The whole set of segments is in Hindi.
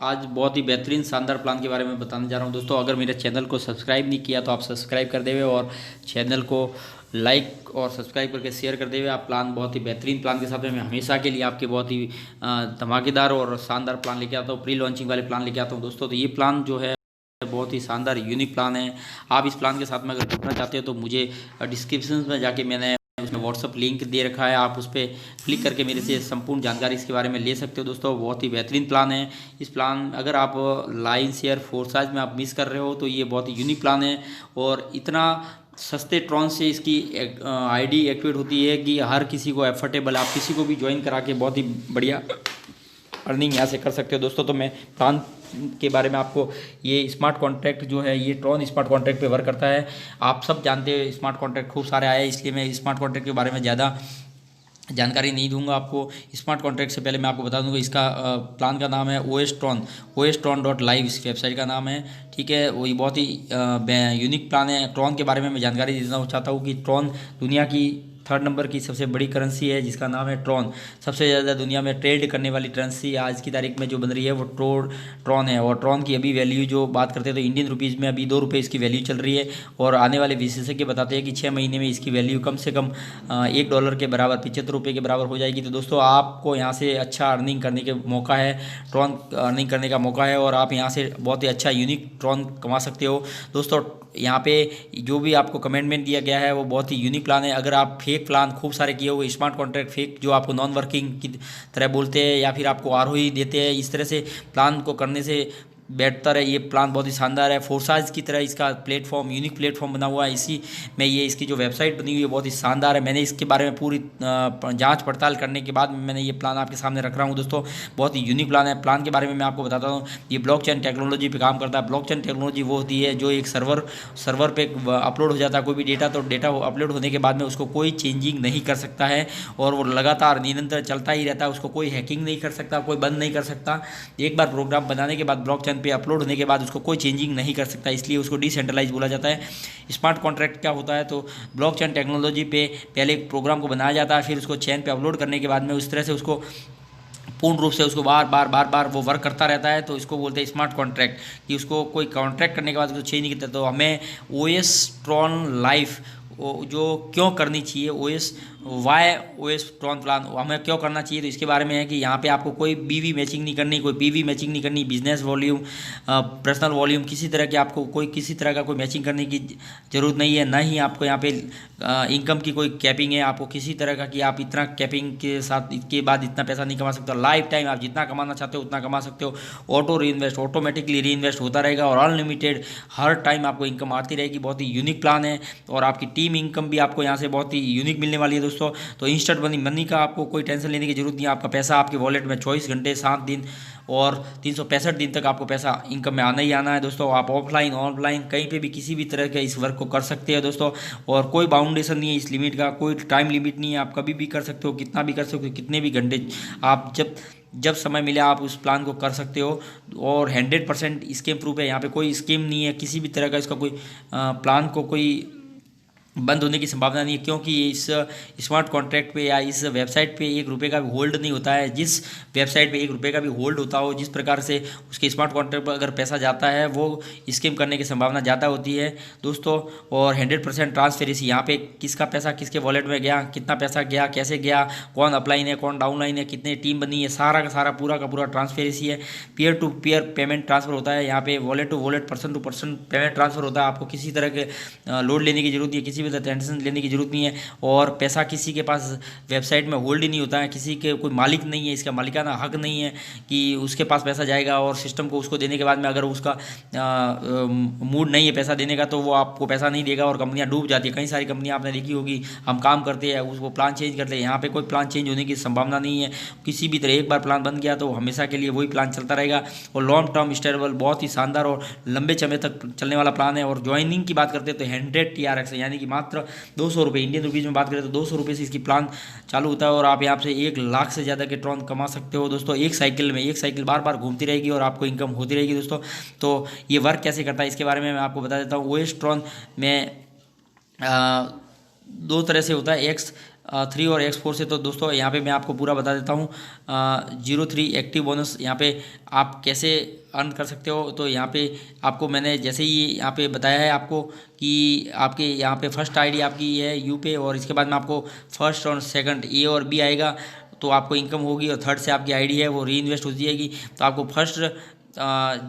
आज बहुत ही बेहतरीन शानदार प्लान के बारे में बताने जा रहा हूं दोस्तों। अगर मेरे चैनल को सब्सक्राइब नहीं किया तो आप सब्सक्राइब कर देवे और चैनल को लाइक और सब्सक्राइब करके शेयर कर देवे। आप प्लान बहुत ही बेहतरीन प्लान के साथ में मैं हमेशा के लिए आपके बहुत ही धमाकेदार और शानदार प्लान लेके आता हूँ। प्री लॉन्चिंग वाले प्लान लेके आता हूँ दोस्तों। तो ये प्लान जो है बहुत ही शानदार यूनिक प्लान है। आप इस प्लान के साथ में अगर जुड़ना चाहते हो तो मुझे डिस्क्रिप्शन में जाके मैंने उसमें व्हाट्सअप लिंक दे रखा है, आप उस पर क्लिक करके मेरे से संपूर्ण जानकारी इसके बारे में ले सकते हो दोस्तों। बहुत ही बेहतरीन प्लान है। इस प्लान अगर आप लाइन शेयर फोर्साइज में आप मिस कर रहे हो तो ये बहुत ही यूनिक प्लान है और इतना सस्ते ट्रॉन से इसकी आईडी एक्टिवेट होती है कि हर किसी को एफर्टेबल, आप किसी को भी ज्वाइन करा के बहुत ही बढ़िया अर्निंग यहाँ से कर सकते हो दोस्तों। तो मैं प्लान के बारे में आपको, ये स्मार्ट कॉन्ट्रैक्ट जो है ये ट्रॉन स्मार्ट कॉन्ट्रैक्ट पे वर्क करता है। आप सब जानते हैं स्मार्ट कॉन्ट्रैक्ट खूब सारे आए हैं, इसलिए मैं स्मार्ट कॉन्ट्रैक्ट के बारे में ज़्यादा जानकारी नहीं दूंगा आपको। स्मार्ट कॉन्ट्रैक्ट से पहले मैं आपको बता दूंगा इसका प्लान का नाम है OS Tron इस वेबसाइट का नाम है। ठीक है, वही बहुत ही यूनिक प्लान है। ट्रॉन के बारे में मैं जानकारी देना चाहता हूँ कि ट्रॉन दुनिया की 3rd नंबर की सबसे बड़ी करेंसी है जिसका नाम है ट्रॉन। सबसे ज़्यादा दुनिया में ट्रेड करने वाली करेंसी आज की तारीख में जो बन रही है वो ट्रॉन है। और ट्रॉन की अभी वैल्यू जो बात करते हैं तो इंडियन रुपीज़ में अभी 2 रुपये इसकी वैल्यू चल रही है। और आने वाले विशेषज्ञ बताते हैं कि 6 महीने में इसकी वैल्यू कम से कम $1 के बराबर 75 रुपये के बराबर हो जाएगी। तो दोस्तों आपको यहाँ से अच्छा अर्निंग करने के मौका है, ट्रॉन अर्निंग करने का मौका है और आप यहाँ से बहुत ही अच्छा यूनिक ट्रॉन कमा सकते हो दोस्तों। यहाँ पे जो भी आपको कमेंटमेंट दिया गया है वो बहुत ही यूनिक प्लान है। अगर आप फेक प्लान खूब सारे किए हुए स्मार्ट कॉन्ट्रैक्ट फेक जो आपको नॉन वर्किंग की तरह बोलते हैं या फिर आपको आरओई देते हैं, इस तरह से प्लान को करने से बेहतर है ये प्लान बहुत ही शानदार है। फोर्साइज की तरह इसका प्लेटफॉर्म यूनिक प्लेटफॉर्म बना हुआ है। इसी में ये इसकी जो वेबसाइट बनी हुई है बहुत ही शानदार है। मैंने इसके बारे में पूरी जांच पड़ताल करने के बाद मैंने ये प्लान आपके सामने रख रहा हूँ दोस्तों। बहुत ही यूनिक प्लान है। प्लान के बारे में मैं आपको बताता हूँ, ये ब्लॉकचेन टेक्नोलॉजी पे काम करता है। ब्लॉकचेन टेक्नोलॉजी वो होती है जो एक सर्वर पे अपलोड हो जाता है कोई भी डेटा, तो डेटा अपलोड होने के बाद में उसको कोई चेंजिंग नहीं कर सकता है और वो लगातार निरंतर चलता ही रहता है। उसको कोई हैकिंग नहीं कर सकता, कोई बंद नहीं कर सकता। एक बार प्रोग्राम बनाने के बाद ब्लॉकचेन पे अपलोड होने के बाद उसको कोई चेंजिंग नहीं कर सकता, इसलिए उसको डिसेंट्रलाइज बोला जाता है। स्मार्ट कॉन्ट्रैक्ट क्या होता है, तो ब्लॉकचेन टेक्नोलॉजी पे पहले एक प्रोग्राम को बनाया जाता है, फिर उसको चेन पे अपलोड करने के बाद में उस तरह से उसको पूर्ण रूप से उसको बार बार वो वर्क करता रहता है। तो इसको बोलते हैं स्मार्ट कॉन्ट्रैक्ट, कि उसको कोई कॉन्ट्रैक्ट करने के बाद उसको चेंज नहीं करता। तो हमें OS Tron लाइफ जो क्यों करनी चाहिए, OS Tron प्लान हमें क्यों करना चाहिए, तो इसके बारे में है कि यहाँ पे आपको कोई BV मैचिंग नहीं करनी, कोई PV मैचिंग नहीं करनी, बिजनेस वॉल्यूम, पर्सनल वॉल्यूम, किसी तरह की आपको किसी तरह का कोई मैचिंग करने की ज़रूरत नहीं है। ना ही आपको यहाँ पे इनकम की कोई कैपिंग है, आपको किसी तरह का कि आप इतना कैपिंग के साथ इसके बाद इतना पैसा नहीं कमा सकते। लाइफ टाइम आप जितना कमाना चाहते हो उतना कमा सकते हो। ऑटो री इन्वेस्ट ऑटोमेटिकली री इन्वेस्ट होता रहेगा और अनलिमिटेड हर टाइम आपको इनकम आती रहेगी। बहुत ही यूनिक प्लान है और आपकी टीम इनकम भी आपको यहाँ से बहुत ही यूनिक मिलने वाली है दोस्तों। तो इंस्टेंट मनी का आपको कोई टेंशन लेने की जरूरत नहीं है। आपका पैसा आपके वॉलेट में 24 घंटे 7 दिन और 365 दिन तक आपको पैसा इनकम में आना ही आना है दोस्तों। आप ऑफलाइन ऑनलाइन कहीं पे भी किसी भी तरह के इस वर्क को कर सकते हैं दोस्तों। और कोई बाउंडेशन नहीं है इस लिमिट का, कोई टाइम लिमिट नहीं है। आप कभी भी कर सकते हो, कितना भी कर सकते हो, कितने भी घंटे आप जब समय मिले आप उस प्लान को कर सकते हो। और 100% स्कीम प्रूफ है, यहाँ पे कोई स्कीम नहीं है किसी भी तरह का। इसका कोई प्लान को कोई बंद होने की संभावना नहीं है, क्योंकि इस स्मार्ट कॉन्ट्रैक्ट पे या इस वेबसाइट पे 1 रुपये का भी होल्ड नहीं होता है। जिस वेबसाइट पे 1 रुपये का भी होल्ड होता हो, जिस प्रकार से उसके स्मार्ट कॉन्ट्रैक्ट पर अगर पैसा जाता है वो स्कीम करने की संभावना ज़्यादा होती है दोस्तों। और 100% ट्रांसपेरेंसी, यहाँ पे किसका पैसा किसके वॉलेट में गया, कितना पैसा गया, कैसे गया, कौन अपलाइन है कौन डाउनलाइन है, कितने टीम बनी है, सारा का सारा पूरा का पूरा ट्रांसपेरेंसी है। Peer to peer payment transfer होता है यहाँ पे, wallet to wallet, person to person payment transfer होता है। आपको किसी तरह के लोड लेने की जरूरत नहीं है, किसी भी टेंशन लेने की जरूरत नहीं है। और पैसा किसी के पास वेबसाइट में होल्ड ही नहीं होता है, किसी के कोई मालिक नहीं है, इसका मालिकाना हक नहीं है कि उसके पास पैसा जाएगा और सिस्टम को उसको देने के बाद में अगर उसका मूड नहीं है पैसा देने का तो वो आपको पैसा नहीं देगा और कंपनियां डूब जाती है। कई सारी कंपनियां आपने देखी होगी, हम काम करते हैं उसको प्लान चेंज करते हैं। यहाँ पे कोई प्लान चेंज होने की संभावना नहीं है किसी भी तरह। एक बार प्लान बन गया तो हमेशा के लिए वही प्लान चलता रहेगा और लॉन्ग टर्म स्टेबल, बहुत ही शानदार और लंबे समय तक चलने वाला प्लान है। और ज्वाइनिंग की बात करते हैं तो 100 TRX है, यानी कि मात्र 200 रुपये, इंडियन रुपीज़ में बात करें तो 200 रुपये से इसकी प्लान चालू होता है और आप यहाँ से 1 लाख से ज़्यादा के ट्रॉन कमा सकते हो दोस्तों। एक साइकिल बार बार घूमती रहेगी और आपको इनकम होती रहेगी दोस्तों। तो ये वर्क कैसे करता है इसके बारे में मैं आपको बता देता हूँ। OS Tron में 2 तरह से होता है। X3 और X4 से। तो दोस्तों यहाँ पे मैं आपको पूरा बता देता हूँ 03 एक्टिव बोनस यहाँ पे आप कैसे अर्न कर सकते हो। तो यहाँ पे आपको मैंने जैसे ही यहाँ पे बताया है आपको कि आपके यहाँ पे फर्स्ट आईडी आपकी है यू पे, और इसके बाद में आपको फर्स्ट और सेकंड ए और बी आएगा तो आपको इनकम होगी, और थर्ड से आपकी आईडी है वो री इन्वेस्ट हो जाएगी। तो आपको फर्स्ट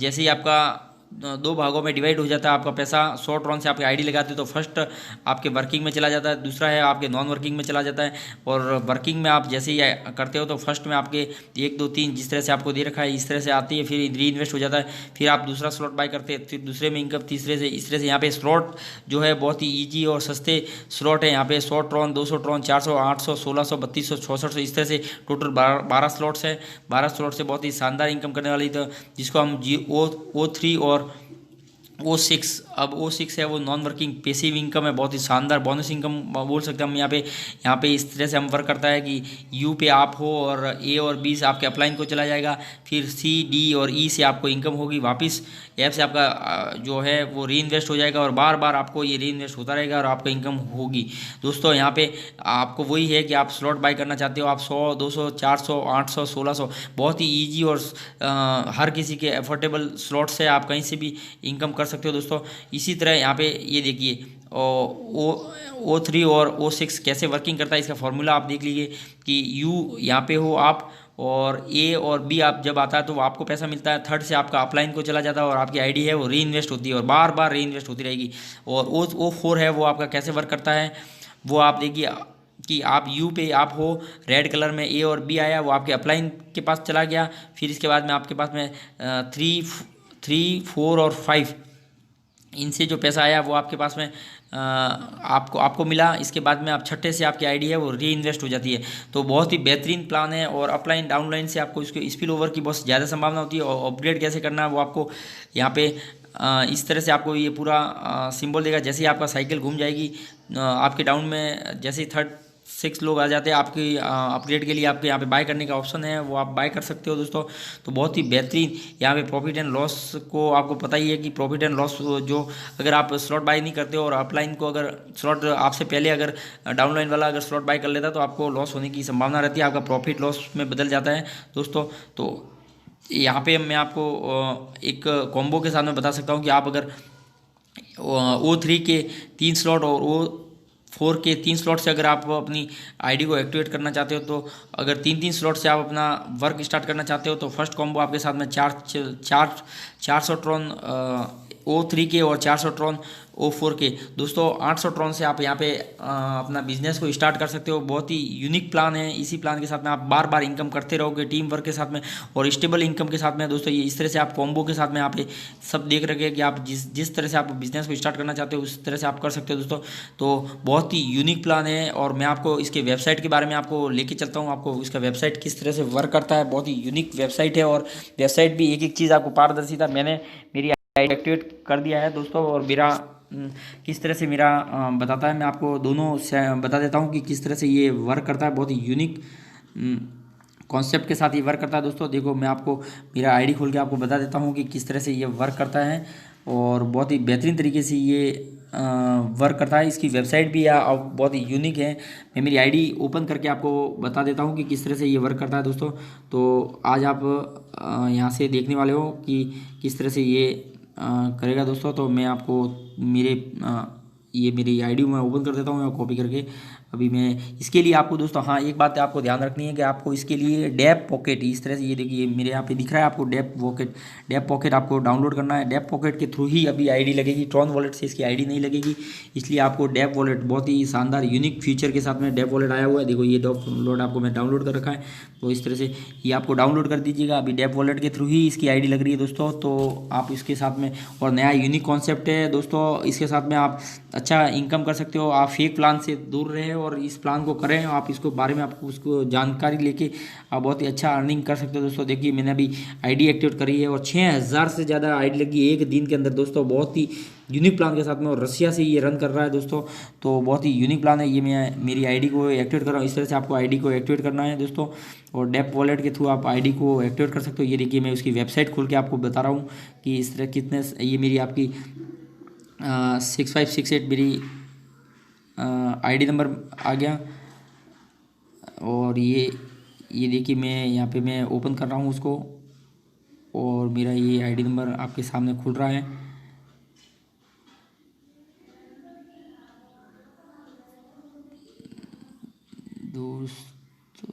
जैसे ही आपका दो भागों में डिवाइड हो जाता है आपका पैसा, शॉर्ट रन से आपकी आईडी लगाते हो तो फर्स्ट आपके वर्किंग में चला जाता है, दूसरा है आपके नॉन वर्किंग में चला जाता है। और वर्किंग में आप जैसे ही करते हो तो फर्स्ट में आपके 1 2 3 जिस तरह से आपको दे रखा है इस तरह से आती है, फिर री इन्वेस्ट हो जाता है। फिर आप दूसरा स्लॉट बाय करते हैं, फिर दूसरे में इनकम, तीसरे से इस तरह से। यहाँ पे स्लॉट जो है बहुत ही ईजी और सस्ते स्लॉट है। यहाँ पे 100 ट्रॉन, 200 ट्रॉन, 400, 800, 1600, 3200, 6600 इस तरह से टोटल 12 स्लॉट्स है। 12 स्लॉट से बहुत ही शानदार इनकम करने वाली, तो जिसको हम O3 और O6, अब O6 है वो नॉन वर्किंग पेसिव इनकम है, बहुत ही शानदार बोनस इनकम बोल सकते हैं हम। यहाँ पे इस तरह से हम वर्क करता है कि यू पे आप हो और ए और बी से आपके अपलाइन को चला जाएगा, फिर सी डी और ई से आपको इनकम होगी, वापस ऐप से आपका जो है वो री इन्वेस्ट हो जाएगा और बार बार आपको ये री इन्वेस्ट होता रहेगा और आपको इनकम होगी। दोस्तों यहाँ पे आपको वही है कि आप स्लॉट बाय करना चाहते हो, आप 100, 200, 400, 800, 1600 बहुत ही ईजी और हर किसी के अफोर्डेबल स्लॉट से आप कहीं से भी इनकम कर सकते हो दोस्तों। इसी तरह यहाँ पे ये देखिए O3 और O6 कैसे वर्किंग करता है, इसका फॉर्मूला आप देख लीजिए कि यू यहाँ पे हो आप और ए और बी आप जब आता है तो आपको पैसा मिलता है, थर्ड से आपका अपलाइन को चला जाता है और आपकी आईडी है वो री इन्वेस्ट होती है और बार बार री इन्वेस्ट होती रहेगी। और O4 है वो आपका कैसे वर्क करता है वो आप देखिए कि आप यू पे आप हो, रेड कलर में ए और बी आया वो आपके अपलाइन के पास चला गया, फिर इसके बाद में आपके पास में 3, 4 और 5 इनसे जो पैसा आया वो आपके पास में आपको मिला। इसके बाद में आप छठे से आपकी आईडी है वो री इन्वेस्ट हो जाती है। तो बहुत ही बेहतरीन प्लान है और अपलाइन डाउनलाइन से आपको इसके स्पिल ओवर की बहुत ज़्यादा संभावना होती है। और अपग्रेड कैसे करना है वो आपको यहाँ पे इस तरह से आपको ये पूरा सिंबल देगा। जैसे ही आपका साइकिल घूम जाएगी आपके डाउन में, जैसे ही 6 लोग आ जाते हैं आपकी अपग्रेड के लिए, आपके यहाँ पे बाय करने का ऑप्शन है वो आप बाय कर सकते हो दोस्तों। तो बहुत ही बेहतरीन यहाँ पे प्रॉफिट एंड लॉस को आपको पता ही है कि प्रॉफिट एंड लॉस जो अगर आप स्लॉट बाय नहीं करते हो और अपलाइन को अगर स्लॉट आपसे पहले अगर डाउनलाइन वाला अगर स्लॉट बाय कर लेता तो आपको लॉस होने की संभावना रहती है, आपका प्रॉफिट लॉस में बदल जाता है दोस्तों। तो यहाँ पे मैं आपको एक कॉम्बो के साथ में बता सकता हूँ कि आप अगर O3 के 3 स्लॉट और O4 के 3 स्लॉट से अगर आप अपनी आईडी को एक्टिवेट करना चाहते हो, तो अगर 3 स्लॉट से आप अपना वर्क स्टार्ट करना चाहते हो तो फर्स्ट कॉम्बो आपके साथ में 400 ट्रॉन O3 के और 400 ट्रॉन O4 के। दोस्तों 800 ट्रॉन से आप यहाँ पे अपना बिजनेस को स्टार्ट कर सकते हो। बहुत ही यूनिक प्लान है, इसी प्लान के साथ में आप बार बार इनकम करते रहोगे टीम वर्क के साथ में और स्टेबल इनकम के साथ में। दोस्तों ये इस तरह से आप कॉम्बो के साथ में यहाँ पे सब देख रखे कि आप जिस तरह से आप बिजनेस को स्टार्ट करना चाहते हो उस तरह से आप कर सकते हो दोस्तों। तो बहुत ही यूनिक प्लान है और मैं आपको इसके वेबसाइट के बारे में आपको लेके चलता हूँ, आपको इसका वेबसाइट किस तरह से वर्क करता है। बहुत ही यूनिक वेबसाइट है और वेबसाइट भी एक एक चीज़ आपको पारदर्शिता, मैंने मेरी एक्टिवेट कर दिया है दोस्तों और मेरा किस तरह से मेरा बताता है, मैं आपको दोनों बता देता हूँ कि किस तरह से ये वर्क करता है। बहुत ही यूनिक कॉन्सेप्ट के साथ ये वर्क करता है दोस्तों। देखो मैं आपको मेरा आईडी खोल के आपको बता देता हूँ कि किस तरह से ये वर्क करता है और बहुत ही बेहतरीन तरीके से ये वर्क करता है। इसकी वेबसाइट भी बहुत ही यूनिक है। मैं मेरी आईडी ओपन करके आपको बता देता हूँ कि किस तरह से ये वर्क करता है दोस्तों। तो आज आप यहाँ से देखने वाले हो कि किस तरह से ये करेगा दोस्तों। तो मैं आपको ये मेरी आईडी मैं ओपन कर देता हूँ कॉपी करके। अभी मैं इसके लिए आपको दोस्तों, हाँ एक बात आपको ध्यान रखनी है कि आपको इसके लिए डेप पॉकेट, इस तरह से ये देखिए मेरे यहाँ पे दिख रहा है आपको डेप पॉकेट आपको डाउनलोड करना है। डेप पॉकेट के थ्रू ही अभी आईडी लगेगी, ट्रॉन वॉलेट से इसकी आईडी नहीं लगेगी, इसलिए आपको डेप वॉलेट बहुत ही शानदार यूनिक फीचर के साथ में डेप वॉलेट आया हुआ है। देखो ये डाउनलोड आपको मैं डाउनलोड कर रखा है, तो इस तरह से ये आपको डाउनलोड कर दीजिएगा। अभी डेप वॉलेट के थ्रू ही इसकी आईडी लग रही है दोस्तों। तो आप इसके साथ में, और नया यूनिक कॉन्सेप्ट है दोस्तों, इसके साथ में आप अच्छा इनकम कर सकते हो। आप फेक प्लान से दूर रहें और इस प्लान को करें, आप इसको बारे में आपको उसको जानकारी लेके आप बहुत ही अच्छा अर्निंग कर सकते हो दोस्तों। देखिए मैंने अभी आईडी एक्टिवेट करी है और 6000 से ज़्यादा आईडी लगी एक दिन के अंदर दोस्तों। बहुत ही यूनिक प्लान के साथ में और रसिया से ये रन कर रहा है दोस्तों। तो बहुत ही यूनिक प्लान है ये। मैं मेरी आईडी को एक्टिवेट कर रहा हूँ, इस तरह से आपको आईडी को एक्टिवेट करना है दोस्तों और डेप वॉलेट के थ्रू आप आईडी को एक्टिवेट कर सकते हो। ये देखिए मैं उसकी वेबसाइट खोल के आपको बता रहा हूँ कि इस तरह कितने, ये मेरी आपकी 6568 मेरी आईडी नंबर आ गया और ये देखिए मैं यहाँ पे मैं ओपन कर रहा हूँ उसको, और मेरा ये आईडी नंबर आपके सामने खुल रहा है। दोस्तों